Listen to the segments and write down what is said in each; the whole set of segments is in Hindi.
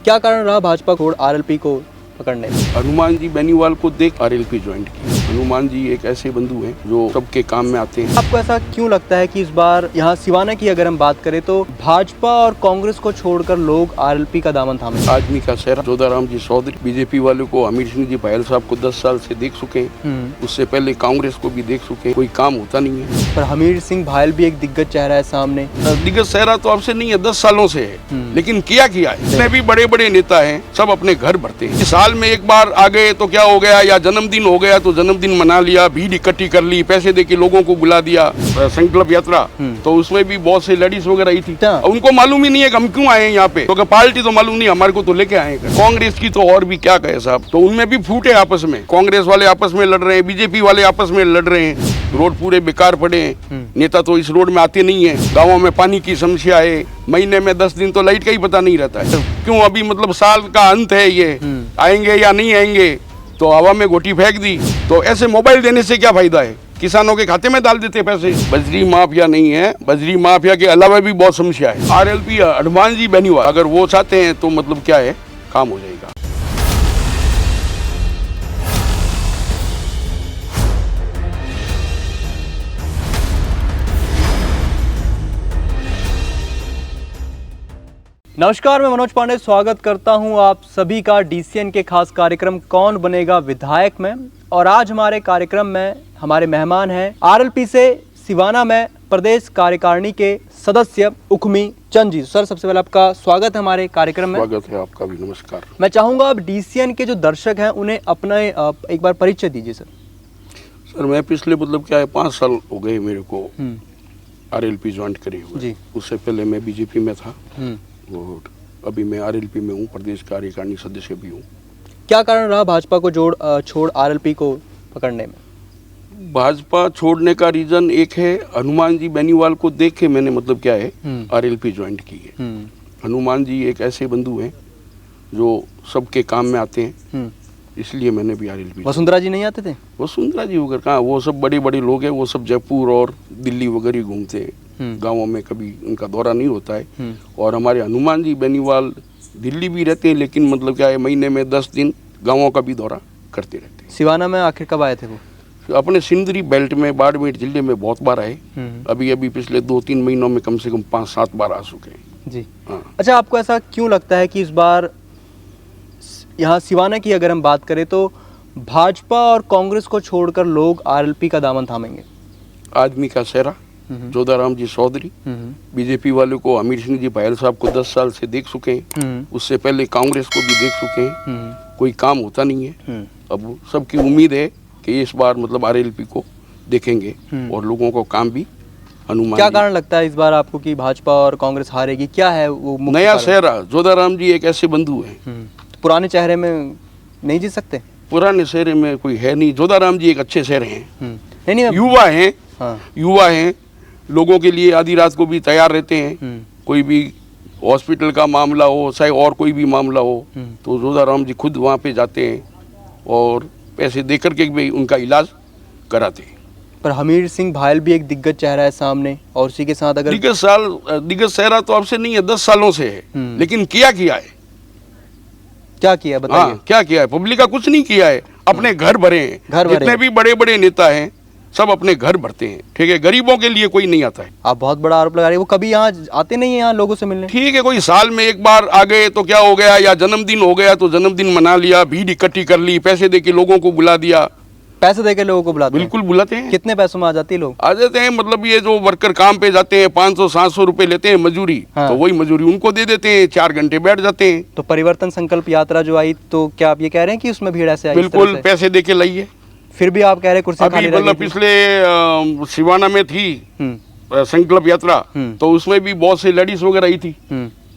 क्या कारण रहा भाजपा को आरएलपी को पकड़ने में? हनुमान जी बेनीवाल को देख आरएलपी ज्वाइंट की। हनुमान जी एक ऐसे बंधु हैं जो सबके काम में आते हैं। आपको ऐसा क्यों लगता है कि इस बार यहाँ सिवाना की अगर हम बात करें तो भाजपा और कांग्रेस को छोड़कर लोग आरएलपी का दामन थामे? आदमी का चेहरा जोधाराम जी चौधरी, बीजेपी वाले को हमीर सिंह जी बहल साहब को 10 साल से देख चुके हैं, उससे पहले कांग्रेस को भी देख चुके हैं, कोई काम होता नहीं है। पर हमीर सिंह भायल भी एक दिग्गज चेहरा है सामने। दिग्गज चेहरा तो आपसे नहीं है, 10 सालों से है, लेकिन किया है। इसमें भी बड़े बड़े नेता हैं, सब अपने घर भरते हैं। साल में एक बार आ गए तो क्या हो गया, या जन्मदिन हो गया तो जन्मदिन मना लिया, भीड़ इकट्ठी कर ली, पैसे देके लोगों को बुला दिया। संकल्प यात्रा तो उसमें भी बहुत से लेडीज वगैरह आई थी। उनको मालूम ही नहीं है कि हम क्यों आए हैं यहाँ पे, क्योंकि पार्टी तो मालूम नहीं, हमारे को तो लेके आए हैं। कांग्रेस की तो और भी क्या कहे साहब, तो उनमें भी फूटे आपस में, कांग्रेस वाले आपस में लड़ रहे हैं, बीजेपी वाले आपस में लड़ रहे हैं। रोड पूरे बेकार पड़े हैं, नेता तो इस रोड में आते नहीं है। गाँवों में पानी की समस्या है, महीने में 10 दिन तो लाइट का ही पता नहीं रहता है। क्यों अभी मतलब साल का अंत है, ये आएंगे या नहीं आएंगे, तो हवा में गोटी फेंक दी। तो ऐसे मोबाइल देने से क्या फायदा है, किसानों के खाते में डाल देते पैसे। बजरी माफिया नहीं है, बजरी माफिया के अलावा भी बहुत समस्या है। आरएलपी हनुमान जी बेनीवाल अगर वो चाहते हैं तो मतलब क्या है, काम हो जाएगा। नमस्कार, मैं मनोज पांडे स्वागत करता हूं आप सभी का डीसीएन के खास कार्यक्रम कौन बनेगा विधायक में। और आज हमारे कार्यक्रम में हमारे मेहमान हैं आरएलपी से सिवाना में प्रदेश कार्यकारिणी के सदस्य उखमी चंद जी। सर, सबसे पहले आपका स्वागत है हमारे कार्यक्रम में। स्वागत है आपका भी, नमस्कार। मैं चाहूंगा अब डीसीएन के जो दर्शक हैं उन्हें अपना एक बार परिचय दीजिए। सर, मैं पिछले मतलब क्या है 5 साल हो गए मेरे को आरएलपी ज्वाइंट करे हुए। उससे पहले मैं बीजेपी में था और अभी मैं आरएलपी में हूँ, प्रदेश कार्यकारिणी सदस्य भी हूँ। क्या कारण रहा भाजपा को छोड़ आरएलपी को पकड़ने में? भाजपा छोड़ने का रीजन एक है, हनुमान जी बेनीवाल को देख के मैंने मतलब क्या है आरएलपी ज्वाइंट की है। हनुमान जी एक ऐसे बंधु हैं जो सबके काम में आते हैं, इसलिए मैंने भी आरएलपी। वसुंधरा जी नहीं आते थे? वसुंधरा जी वगैरह कहाँ, वो सब बड़े बड़े लोग हैं, वो सब जयपुर और दिल्ली वगैरह घूमते हैं, गाँवों में कभी उनका दौरा नहीं होता है। और हमारे हनुमान जी बेनीवाल दिल्ली भी रहते हैं, लेकिन मतलब क्या है महीने में 10 दिन गाँवों का भी दौरा करते रहते हैं। सिवाना में आखिर कब आए थे वो? अपने सिंदरी बेल्ट में, बाड़मेर जिले में बहुत बार आए। अभी पिछले 2-3 महीनों में कम से कम 5-7 बार आ चुके हैं जी। हाँ। अच्छा, आपको ऐसा क्यों लगता है कि इस बार यहाँ सिवाना की अगर हम बात करें तो भाजपा और कांग्रेस को छोड़कर लोग आरएलपी का दामन थामेंगे? आदमी का चेहरा जोधाराम जी चौधरी, बीजेपी वाले को हमीर सिंह जी बहल साहब को 10 साल से देख चुके हैं, उससे पहले कांग्रेस को भी देख चुके हैं, कोई काम होता नहीं है। अब सबकी उम्मीद है कि इस बार मतलब आरएलपी को देखेंगे और लोगों को काम भी हनुमान। क्या कारण लगता है इस बार आपको कि भाजपा और कांग्रेस हारेगी? क्या है वो नया चेहरा? जोधाराम जी एक ऐसे बंधु हैं। पुराने चेहरे में नहीं जीत सकते? पुराने चेहरे में कोई है नहीं, जोधाराम जी एक अच्छे चेहरे हैं। नहीं, युवा हैं। हाँ। युवा हैं, लोगों के लिए आधी रात को भी तैयार रहते हैं। कोई भी हॉस्पिटल का मामला हो, चाहे और कोई भी मामला हो, तो जोधाराम जी खुद वहाँ पे जाते हैं और पैसे देकर के भी उनका इलाज कराते हैं। पर हमीर सिंह भायल भी एक दिग्गज चेहरा है सामने, और उसी के साथ अगर दिग्गज चेहरा तो आपसे नहीं है, 10 सालों से है, लेकिन किया है। क्या किया बताइए? हाँ, क्या किया है? पब्लिक का कुछ नहीं किया है, अपने घर भरे हैं। जितने भी बड़े बड़े नेता हैं सब अपने घर भरते हैं, ठीक है, गरीबों के लिए कोई नहीं आता है। आप बहुत बड़ा आरोप लगा रहे हैं, वो कभी यहाँ आते नहीं है यहाँ लोगों से मिलने? ठीक है, कोई साल में एक बार आ गए तो क्या हो गया, या जन्मदिन हो गया तो जन्मदिन मना लिया, भीड़ इकट्ठी कर ली, पैसे देके लोगों को बुला दिया। पैसे देके लोगों को बुलाते? बिल्कुल बुलाते हैं। कितने पैसों में आ जाते हैं लोग? आ जाते हैं, मतलब ये जो वर्कर काम पे जाते हैं 500-700 रुपए लेते हैं मजूरी। हाँ। तो वही मजूरी उनको दे देते हैं, 4 घंटे बैठ जाते हैं। तो परिवर्तन संकल्प यात्रा जो आई, तो क्या आप ये कह रहे हैं कि उसमें भीड़ ऐसे आई? बिल्कुल, पैसे देके लाइए। फिर भी आप कह रहे हैं कुर्सी खाली मतलब पिछले सिवाना में थी संकल्प यात्रा, तो उसमें भी बहुत से लेडीज वगैरह आई थी,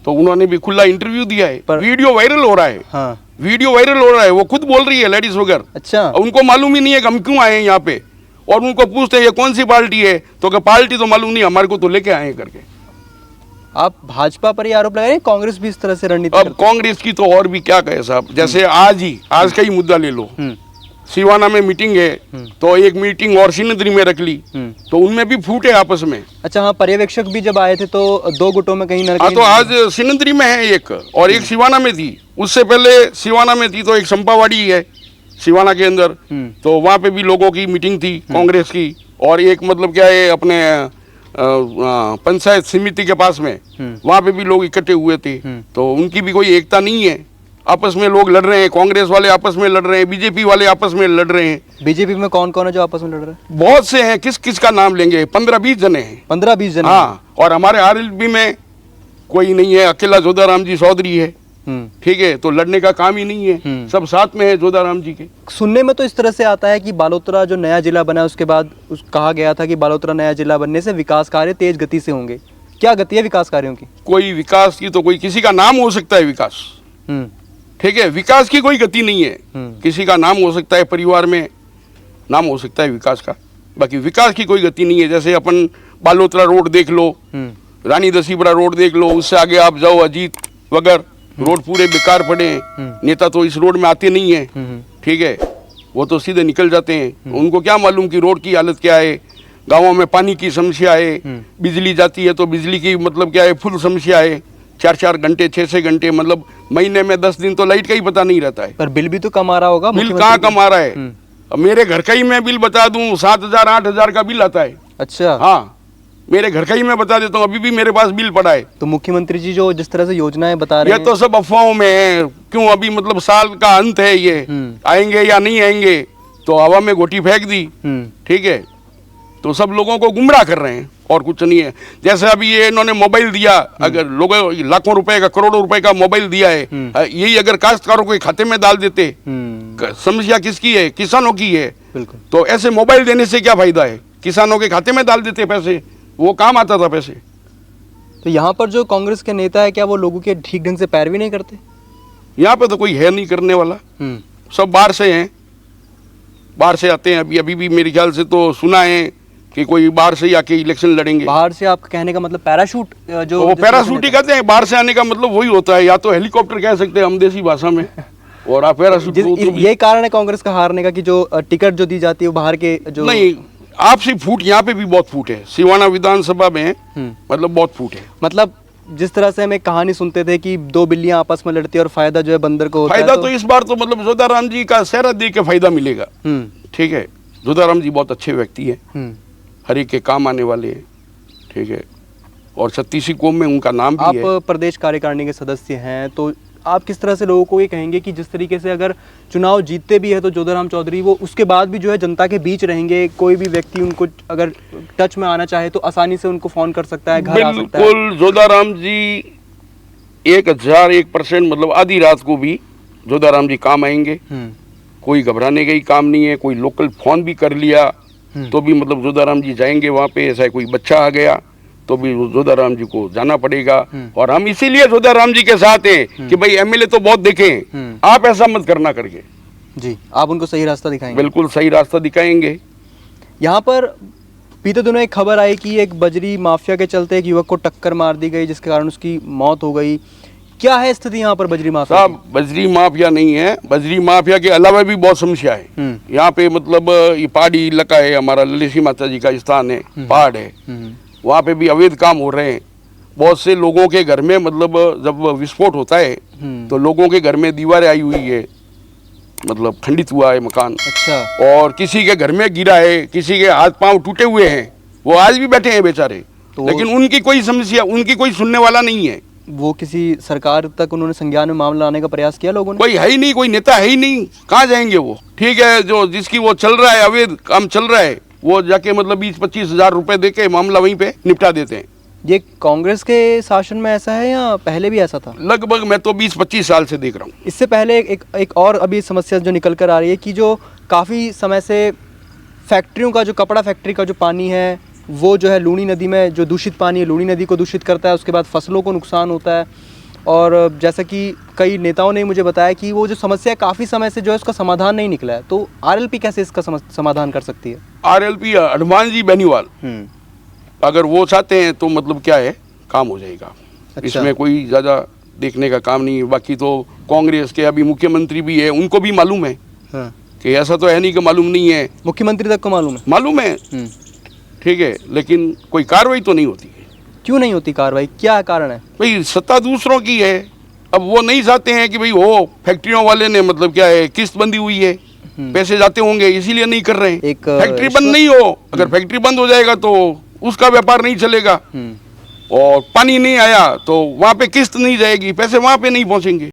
तो उन्होंने भी खुला इंटरव्यू दिया है। वीडियो वायरल हो रहा है। हाँ। वीडियो वायरल हो रहा है, वो खुद बोल रही है लेडीज वगैरह। अच्छा। उनको मालूम ही नहीं है कि हम क्यों आए हैं यहाँ पे, और उनको पूछते हैं ये कौन सी पार्टी है, तो पार्टी तो मालूम नहीं, हमारे को तो लेके आए हैं करके। आप भाजपा पर ही आरोप लगा रहे हैं, कांग्रेस भी इस तरह से रणनीति? अब कांग्रेस की तो और भी क्या कहे साहब, जैसे आज का ही मुद्दा ले लो, सिवाना में मीटिंग है तो एक मीटिंग और सिनंदरी में रख ली, तो उनमें भी फूट है आपस में। अच्छा हाँ, पर्यवेक्षक भी जब आए थे तो 2 गुटों में कहीं ना हाँ, कहीं। तो आज सिनंदरी में है एक और एक सिवाना में थी, उससे पहले सिवाना में थी तो एक संपावाड़ी है सिवाना के अंदर, तो वहाँ पे भी लोगों की मीटिंग थी कांग्रेस की। और एक मतलब क्या है अपने पंचायत समिति के पास में, वहाँ पे भी लोग इकट्ठे हुए थे, तो उनकी भी कोई एकता नहीं है। आपस में लोग लड़ रहे हैं, कांग्रेस वाले आपस में लड़ रहे हैं, बीजेपी वाले आपस में लड़ रहे हैं। बीजेपी में कौन कौन है जो आपस में लड़ रहे हैं? बहुत से हैं, किस किस का नाम लेंगे, 15-20 जने हैं। 15-20 जने? हाँ, और हमारे आरएलपी में कोई नहीं है, अकेला जोधाराम जी चौधरी है। ठीक है, तो लड़ने का काम ही नहीं है, सब साथ में है जोधाराम जी के। सुनने में तो इस तरह से आता है कि बालोतरा जो नया जिला बना उसके बाद कहा गया था कि बालोतरा नया जिला बनने से विकास कार्य तेज गति से होंगे। क्या गति है विकास कार्यों की? कोई विकास की तो कोई किसी का नाम हो सकता है विकास, ठीक है, विकास की कोई गति नहीं है। किसी का नाम हो सकता है, परिवार में नाम हो सकता है विकास का, बाकी विकास की कोई गति नहीं है। जैसे अपन बालोतरा रोड देख लो, रानी दसीबरा रोड देख लो, उससे आगे आप जाओ अजीत वगैरह, रोड पूरे बेकार पड़े हैं। नेता तो इस रोड में आते नहीं है, ठीक है, वो तो सीधे निकल जाते हैं। उनको क्या मालूम कि रोड की हालत क्या है। गाँवों में पानी की समस्या है, बिजली जाती है तो बिजली की मतलब क्या है फुल समस्या है। 4-4 घंटे 6-6 घंटे मतलब महीने में 10 दिन तो लाइट का ही पता नहीं रहता है। पर बिल भी तो कम आ रहा होगा। बिल कहाँ कम आ रहा है? अब मेरे घर का ही मैं बिल बता दूं, 7,000-8,000 का बिल आता है। अच्छा हाँ, मेरे घर का ही मैं बता देता हूँ, अभी भी मेरे पास बिल पड़ा है। तो मुख्यमंत्री जी जो जिस तरह से योजनाएं बता रहे हैं, ये तो सब अफवाहों में है। क्यों, अभी मतलब साल का अंत है, ये आएंगे या नहीं आएंगे, तो हवा में गोटी फेंक दी, ठीक है, तो सब लोगों को गुमराह कर रहे हैं और कुछ नहीं है। जैसे अभी ये इन्होंने मोबाइल दिया, अगर लोगों लाखों रुपए का करोड़ों रुपए का मोबाइल दिया है, यही अगर काश्तकारों के खाते में डाल देते, समस्या किसकी है? किसानों की है। बिल्कुल। तो ऐसे मोबाइल देने से क्या फायदा है? किसानों के खाते में डाल देते पैसे, वो काम आता था पैसे। तो यहाँ पर जो कांग्रेस के नेता है, क्या वो लोगों के ठीक ढंग से पैरवी नहीं करते? यहाँ पे तो कोई है नहीं करने वाला, सब बाहर से हैं, बाहर से आते हैं। अभी भी मेरे ख्याल से तो सुना है कि कोई बाहर से ही आके इलेक्शन लड़ेंगे। बाहर से आपका कहने का मतलब पैराशूट? जो वो पैराशूट ही कहते हैं, बाहर से आने का मतलब वही होता है, या तो हेलीकॉप्टर कह सकते हैं हम देसी भाषा में, और आप पैराशूट। यही कारण है कांग्रेस का हारने का कि जो टिकट जो दी जाती है वो बाहर के जो। नहीं, आपसी फूट यहाँ पे भी बहुत फूट है, सिवाना विधानसभा में मतलब बहुत फूट है। मतलब जिस तरह से हम एक कहानी सुनते थे कि 2 बिल्लियां आपस में लड़ती है और फायदा जो है बंदर को होता है, फायदा तो इस बार तो मतलब जोधाराम जी का सेहरा दे के फायदा मिलेगा। ठीक है, जोधाराम जी बहुत अच्छे व्यक्ति हैं, हर एक के काम आने वाले हैं, ठीक है, और 36 कौम में उनका नाम भी है। आप प्रदेश कार्यकारिणी के सदस्य हैं, तो आप किस तरह से लोगों को ये कहेंगे कि जिस तरीके से अगर चुनाव जीतते भी है तो जोधाराम चौधरी वो उसके बाद भी जो है जनता के बीच रहेंगे, कोई भी व्यक्ति उनको अगर टच में आना चाहे तो आसानी से उनको फोन कर सकता है, घर आ सकता है। बिल्कुल, जोधाराम जी 1001% मतलब आधी रात को भी जोधाराम जी काम आएंगे, कोई घबराने का ही काम नहीं है। कोई लोकल फोन भी कर लिया तो भी मतलब जोधाराम जी जाएंगे वहाँ पे। ऐसा कोई बच्चा आ गया तो भी जोधाराम जी को जाना पड़ेगा, और हम इसीलिए जोधाराम जी के साथ हैं कि भाई एमएलए तो बहुत देखें, आप ऐसा मत करना करके। जी, आप उनको सही रास्ता दिखाएंगे? बिल्कुल सही रास्ता दिखाएंगे। यहाँ पर बीते दिनों एक खबर आई कि एक बजरी माफिया के चलते एक युवक को टक्कर मार दी गई जिसके कारण उसकी मौत हो गई। क्या है स्थिति यहाँ पर बजरी माफिया? साहब, बजरी माफिया नहीं है, बजरी माफिया के अलावा भी बहुत समस्या है यहाँ पे। मतलब ये पहाड़ी इलाका है हमारा, ललिसी माता जी का स्थान है, पहाड़ है, वहाँ पे भी अवैध काम हो रहे हैं। बहुत से लोगों के घर में मतलब जब विस्फोट होता है तो लोगों के घर में दीवारें आई हुई है, मतलब खंडित हुआ है मकान। अच्छा। और किसी के घर में गिरा है, किसी के हाथ पांव टूटे हुए हैं, वो आज भी बैठे हैं बेचारे, तो लेकिन उनकी कोई समस्या, उनकी कोई सुनने वाला नहीं है। वो किसी सरकार तक उन्होंने संज्ञान में मामला लाने का प्रयास किया लोगों ने? कोई है ही नहीं, कोई नेता है ही नहीं, कहाँ जाएंगे वो? ठीक है, जो जिसकी वो चल रहा है, अवैध काम चल रहा है, वो जाके मतलब 20-25 हजार रुपए दे के मामला वहीं पे निपटा देते हैं। ये कांग्रेस के शासन में ऐसा है या पहले भी ऐसा था? लगभग मैं तो 20-25 साल से देख रहा हूँ। इससे पहले एक और अभी समस्या जो निकल कर आ रही है कि जो काफ़ी समय से फैक्ट्रियों का, जो कपड़ा फैक्ट्री का जो पानी है वो जो है लूनी नदी में, जो दूषित पानी है लूनी नदी को दूषित करता है, उसके बाद फसलों को नुकसान होता है। और जैसा कि कई नेताओं ने मुझे बताया कि वो जो समस्या काफ़ी समय से जो है उसका समाधान नहीं निकला है, तो आरएलपी कैसे इसका समाधान कर सकती है? आरएलपी हनुमान जी बेनीवाल अगर वो चाहते हैं तो मतलब क्या है, काम हो जाएगा। अच्छा। इसमें कोई ज़्यादा देखने का काम नहीं है। बाकी तो कांग्रेस के अभी मुख्यमंत्री भी है, उनको भी मालूम है। हाँ। कि ऐसा तो है नहीं कि मालूम नहीं है, मुख्यमंत्री तक को मालूम है। मालूम है, ठीक है, लेकिन कोई कार्रवाई तो नहीं होती है। क्यों नहीं होती कार्रवाई, क्या कारण है? भाई सत्ता दूसरों की है, अब वो नहीं चाहते हैं कि भाई हो फैक्ट्रियों वाले ने मतलब क्या है किस्त बंदी हुई है, पैसे जाते होंगे इसीलिए नहीं कर रहे हैं। एक फैक्ट्री बंद नहीं हो, अगर फैक्ट्री बंद हो जाएगा तो उसका व्यापार नहीं चलेगा, और पानी नहीं आया तो वहाँ पे किस्त नहीं जाएगी, पैसे वहाँ पे नहीं पहुँचेंगे।